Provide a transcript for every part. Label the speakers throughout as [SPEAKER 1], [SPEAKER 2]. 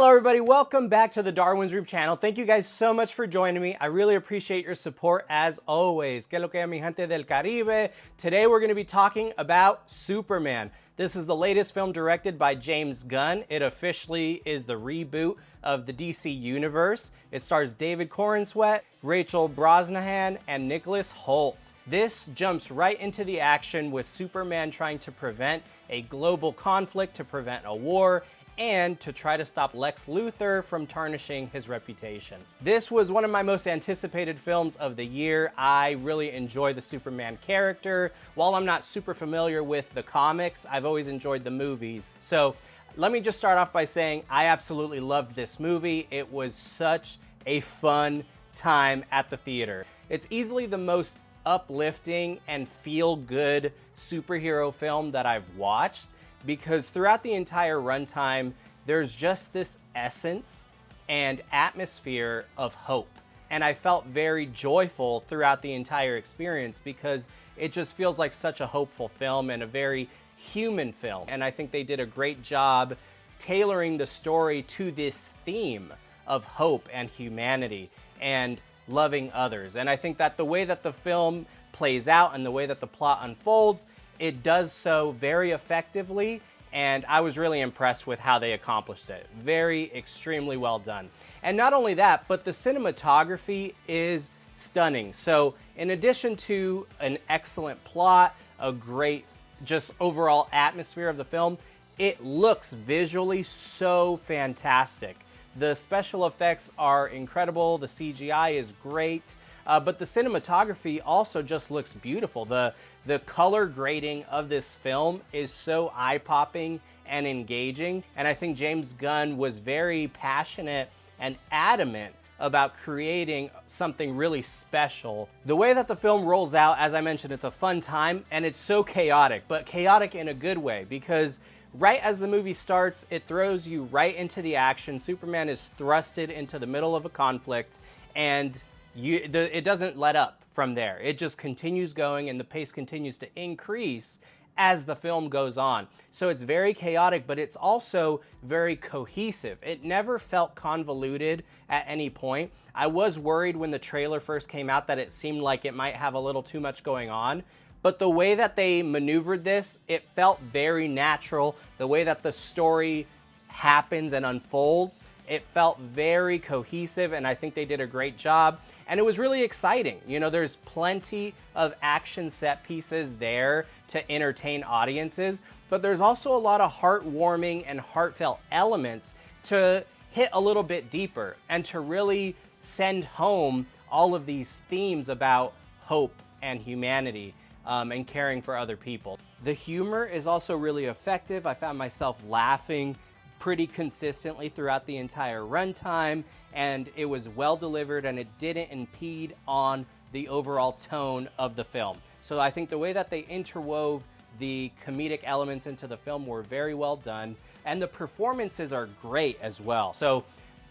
[SPEAKER 1] Hello everybody, welcome back to the Darwin's Room channel. Thank you guys so much for joining me. I really appreciate your support as always. Que lo que mi gente del Caribe. Today we're going to be talking about Superman. This is the latest film directed by James Gunn. It officially is the reboot of the DC universe. It stars David Corenswet, Rachel Brosnahan, and Nicholas Hoult. This jumps right into the action with Superman trying to prevent a global conflict, to prevent a war, and to try to stop Lex Luthor from tarnishing his reputation. This was one of my most anticipated films of the year. I really enjoy the Superman character. While I'm not super familiar with the comics, I've always enjoyed the movies. So let me just start off by saying I absolutely loved this movie. It was such a fun time at the theater. It's easily the most uplifting and feel-good superhero film that I've watched, because throughout the entire runtime, there's just this essence and atmosphere of hope. And I felt very joyful throughout the entire experience because it just feels like such a hopeful film and a very human film. And I think they did a great job tailoring the story to this theme of hope and humanity and loving others. And I think that the way that the film plays out and the way that the plot unfolds, it does so very effectively, and I was really impressed with how they accomplished it. Very, extremely well done. And not only that, but the cinematography is stunning. So in addition to an excellent plot, a great just overall atmosphere of the film, it looks visually so fantastic. The special effects are incredible, the CGI is great, but the cinematography also just looks beautiful. The color grading of this film is so eye-popping and engaging, and I think James Gunn was very passionate and adamant about creating something really special. The way that the film rolls out, as I mentioned, it's a fun time, and it's so chaotic, but chaotic in a good way, because right as the movie starts, it throws you right into the action. Superman is thrusted into the middle of a conflict, and it doesn't let up from there. It just continues going, and the pace continues to increase as the film goes on. So it's very chaotic, but it's also very cohesive. It never felt convoluted at any point. I was worried when the trailer first came out that it seemed like it might have a little too much going on, but the way that they maneuvered this, it felt very natural. The way that the story happens and unfolds, it felt very cohesive, and I think they did a great job. And it was really exciting. You know, there's plenty of action set pieces there to entertain audiences, but there's also a lot of heartwarming and heartfelt elements to hit a little bit deeper and to really send home all of these themes about hope and humanity and caring for other people. The humor is also really effective. I found myself laughing pretty consistently throughout the entire runtime, and it was well delivered, and it didn't impede on the overall tone of the film. So I think the way that they interwove the comedic elements into the film were very well done, and the performances are great as well. So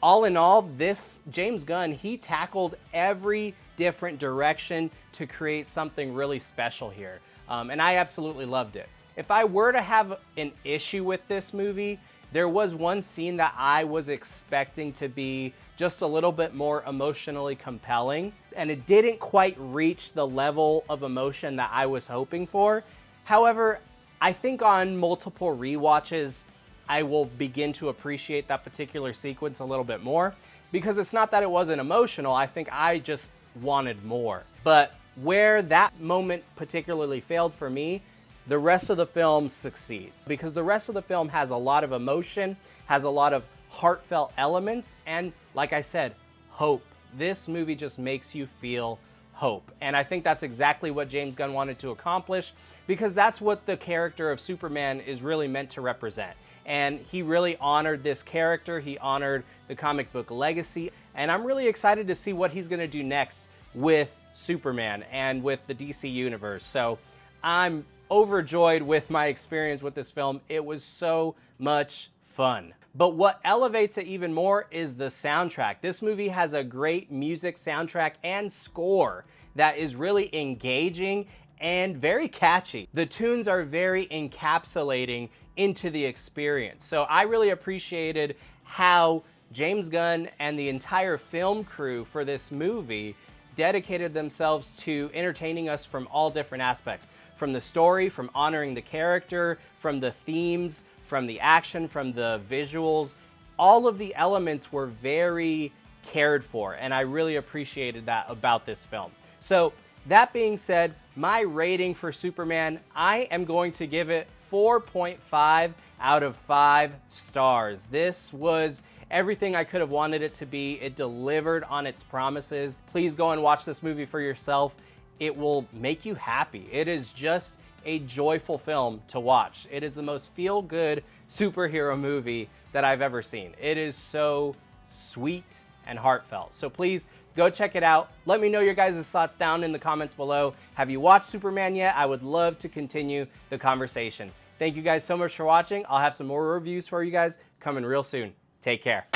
[SPEAKER 1] all in all, this James Gunn, he tackled every different direction to create something really special here, and I absolutely loved it. If I were to have an issue with this movie, there was one scene that I was expecting to be just a little bit more emotionally compelling, and it didn't quite reach the level of emotion that I was hoping for. However, I think on multiple rewatches, I will begin to appreciate that particular sequence a little bit more, because it's not that it wasn't emotional, I think I just wanted more. But where that moment particularly failed for me, the rest of the film succeeds, because the rest of the film has a lot of emotion, has a lot of heartfelt elements, and like I said, hope. This movie just makes you feel hope. And I think that's exactly what James Gunn wanted to accomplish, because that's what the character of Superman is really meant to represent. And he really honored this character, he honored the comic book legacy, and I'm really excited to see what he's gonna do next with Superman and with the DC universe. So I'm overjoyed with my experience with this film. It was so much fun. But what elevates it even more is the soundtrack. This movie has a great music soundtrack and score that is really engaging and very catchy. The tunes are very encapsulating into the experience. So I really appreciated how James Gunn and the entire film crew for this movie dedicated themselves to entertaining us from all different aspects. From the story, from honoring the character, from the themes, from the action, from the visuals. All of the elements were very cared for, and I really appreciated that about this film. So that being said, my rating for Superman, I am going to give it 4.5 out of 5 stars. This was everything I could have wanted it to be. It delivered on its promises. Please go and watch this movie for yourself. It will make you happy. It is just a joyful film to watch. It is the most feel-good superhero movie that I've ever seen. It is so sweet and heartfelt. So please go check it out. Let me know your guys' thoughts down in the comments below. Have you watched Superman yet? I would love to continue the conversation. Thank you guys so much for watching. I'll have some more reviews for you guys coming real soon. Take care.